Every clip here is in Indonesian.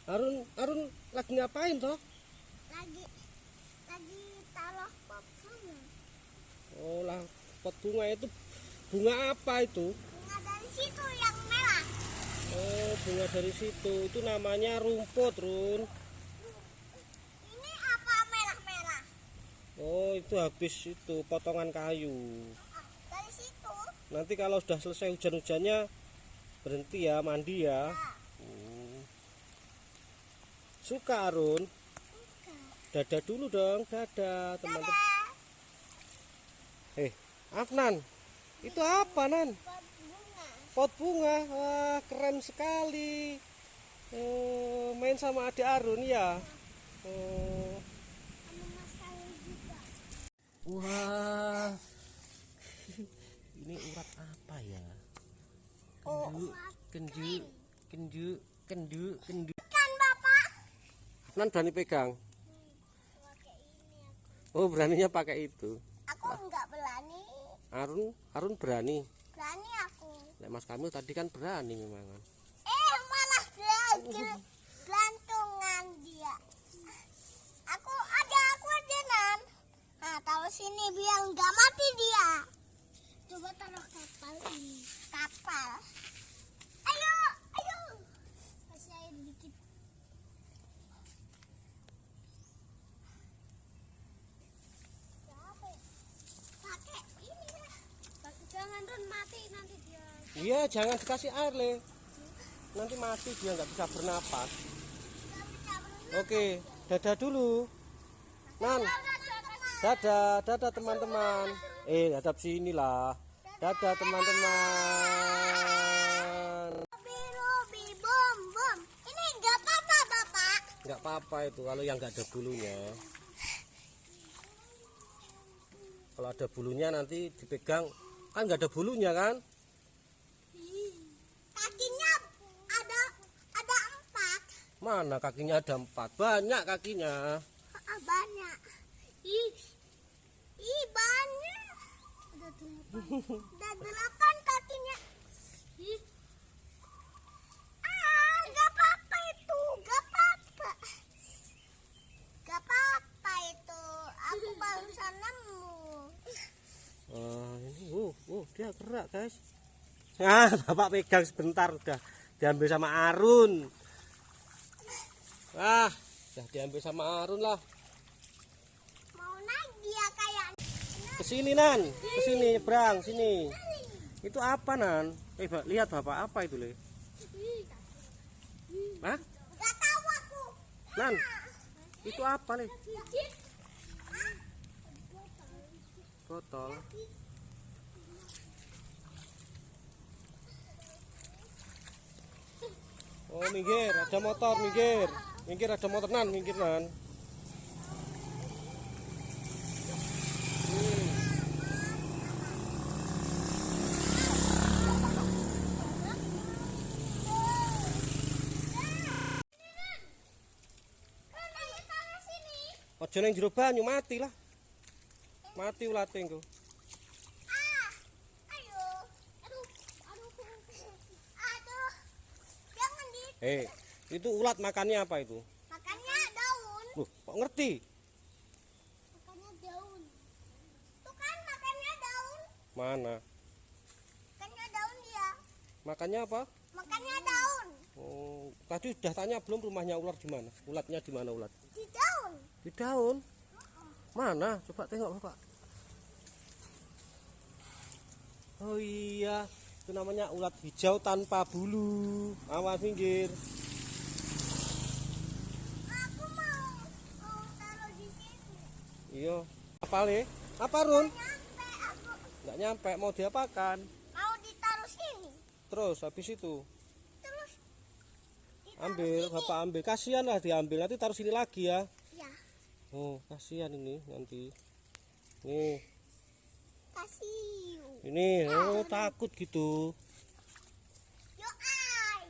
Arun lagi ngapain toh? Lagi taruh pot bunga. Oh lah, pot bunga itu bunga apa itu? Bunga dari situ yang merah. Oh, bunga dari situ. Itu namanya rumput, Run. Ini apa merah-merah? Oh, itu habis itu potongan kayu. Dari situ. Nanti kalau sudah selesai hujan-hujannya berhenti ya, mandi ya. Nah, Suka Arun? suka. Dadah dulu dong, dadah teman-teman. Dadah. Afnan, itu apa Nan? Pot bunga. Pot bunga, wah keren sekali. Main sama adik Arun ya. Sama Mas Kali juga. Wah, ini urat apa ya? Kenju, kenju, kenju, kenju, kenju. Kan Bapak? Nan berani pegang? Pakai ini aku. Oh, beraninya pakai itu. Aku enggak berani. Arun berani. Berani aku. Nek Mas Kamil tadi kan berani memang. Malah gelantungan dia. Aku aja Nan. Nah, taruh sini biar nggak mati dia. Coba taruh kapal ini. Kapal. Ayo. Kasih air dikit. Pakai ini lah. Jangan Run mati nanti dia. Iya, jangan dikasih air le. Nanti mati dia nggak bisa bernapas. Nggak bisa berenang. Oke, dadah dulu. Nan, dadah teman-teman. Hadap sini lah. Dadah teman-teman. Ruby bom. Ini nggak apa-apa Bapak. Nggak apa-apa itu kalau yang nggak ada bulunya. Kalau ada bulunya nanti dipegang, kan nggak ada bulunya kan? Kakinya ada 4. Mana kakinya ada 4? Banyak kakinya. Banyak. Banyak. Ada 8 kakinya. Nggak apa-apa itu. Nggak apa-apa itu. Aku barusan nemu. Ini, dia gerak guys. Bapak pegang sebentar udah diambil sama Arun. Udah diambil sama Arun lah. Mau naik dia kayak. Kesini Nan, kesini nyebrang sini. Itu apa Nan? Lihat Bapak apa itu le? Hah? Nggak tahu aku. Nan, itu apa le? Botol. Oh minggir, ada motor minggir. Minggir ada motor Nan, minggir Nan. Ojo nang jero banyu mati lah. Mati ulate engko. Ayo. Aduh. Jangan di. Itu ulat makannya apa itu? Makannya daun. Loh, kok ngerti? Makannya daun. Tuh kan makannya daun. Mana? Makannya daun dia. Makannya apa? Makannya daun. Oh, tadi udah tanya belum rumahnya ular di mana? Ulatnya di mana ulat? Di daun. Di daun. Mana? Coba tengok Bapak. Oh iya, itu namanya ulat hijau tanpa bulu. Awas minggir. Aku mau taruh di sini. Iya. Apa le? Apa Run? Nyampe aku. Nggak nyampe, mau diapakan? Mau ditaruh sini. Terus habis itu Terus ditaruh ambil, sini. Bapak ambil. Kasihan lah diambil. Nanti taruh sini lagi ya. Ya, Oh, kasihan ini nanti. Nih, kasih. ini takut gitu. Yuk ay.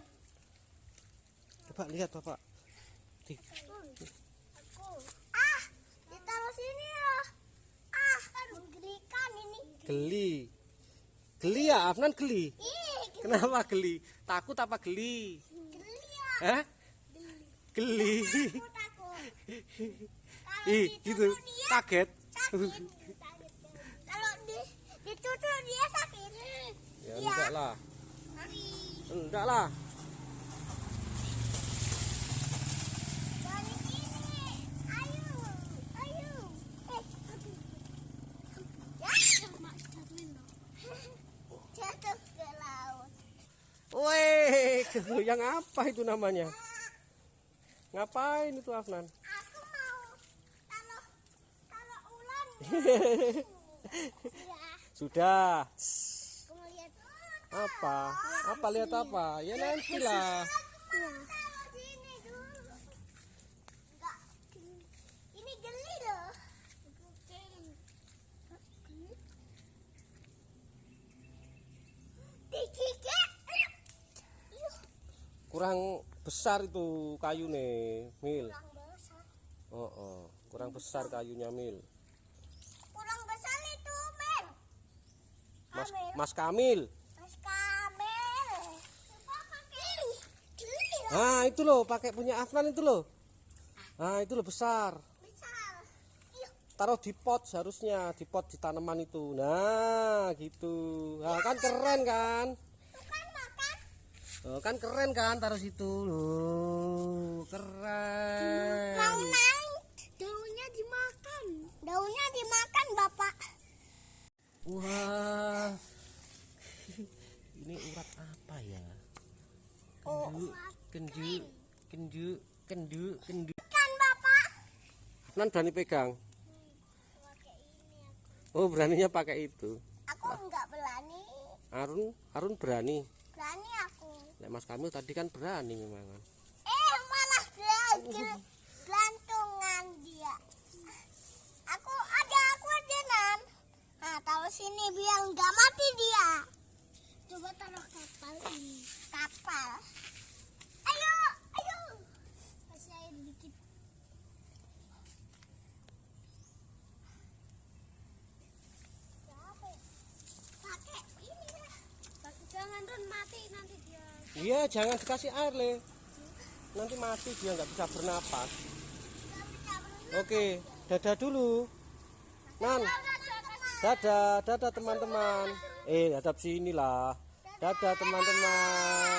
Coba lihat Bapak. Aku. Ditaruh sini ya. Menggelikan ini. Geli. Geli ya, Afnan geli. Ih, Kenapa geli? Takut apa geli? geli ya. Hah? Geli. Geli. Aku takut. Kalau Ih, dicucuk gitu. dia Kaget. sakit. Kalau dicucuk dia sakit. Ya Iya. enggak lah. Mari. Enggak lah. Balik ini. Ayo. Ayo. Ya. Mak jatuhin loh. Jatuh ke laut. Weh, yang apa itu namanya? Ngapain itu Afnan? Aku mau kalau ular. Ya. Sudah. Aku mau lihat. Apa? Apa lihat apa? Ya nanti lah. Taruh sini dulu. Enggak. Ini geli loh. Digigit. Kurang besar itu kayu nih, Mil. Kurang besar. Kurang besar kayunya, Mil. Kurang besar itu, Mel. Mas Amel. Mas Kamil. Mas Kamel. Coba pakai. Geli loh. Ah, itu loh, pakai punya Afnan itu loh. Ah, itu loh besar. Besar. Ih, Taruh di pot seharusnya, di pot di tanaman itu. Nah, gitu. Nah, kan keren kan? itu kan makan. Oh, kan keren kan taruh situ. Loh, keren. Mau naik. Daunnya dimakan. Daunnya dimakan, Bapak. Wah. Ini urat apa ya? Oh, Kendu, kendu, kendu, kendu. kan, Bapak. Nan berani pegang. Pakai ini aku. Oh, beraninya pakai itu. Aku enggak berani. Harun berani. Berani aku. Nek Mas Kamil tadi kan berani memang. Malah gelantungan dia. Aku ada Nan. Nah, taruh sini biar enggak mati dia. Coba taruh kapal ini. Kapal. Ayo, ayo. Kasih air dikit. Pakai ini lah. Jangan Ron mati nanti dia. Iya, jangan dikasih air, Le. Nanti mati dia nggak bisa bernapas. Nggak bisa berenang. Oke, dadah dulu. Nan, dadah, dadah teman-teman. Hadap sini lah. Dadah teman-teman.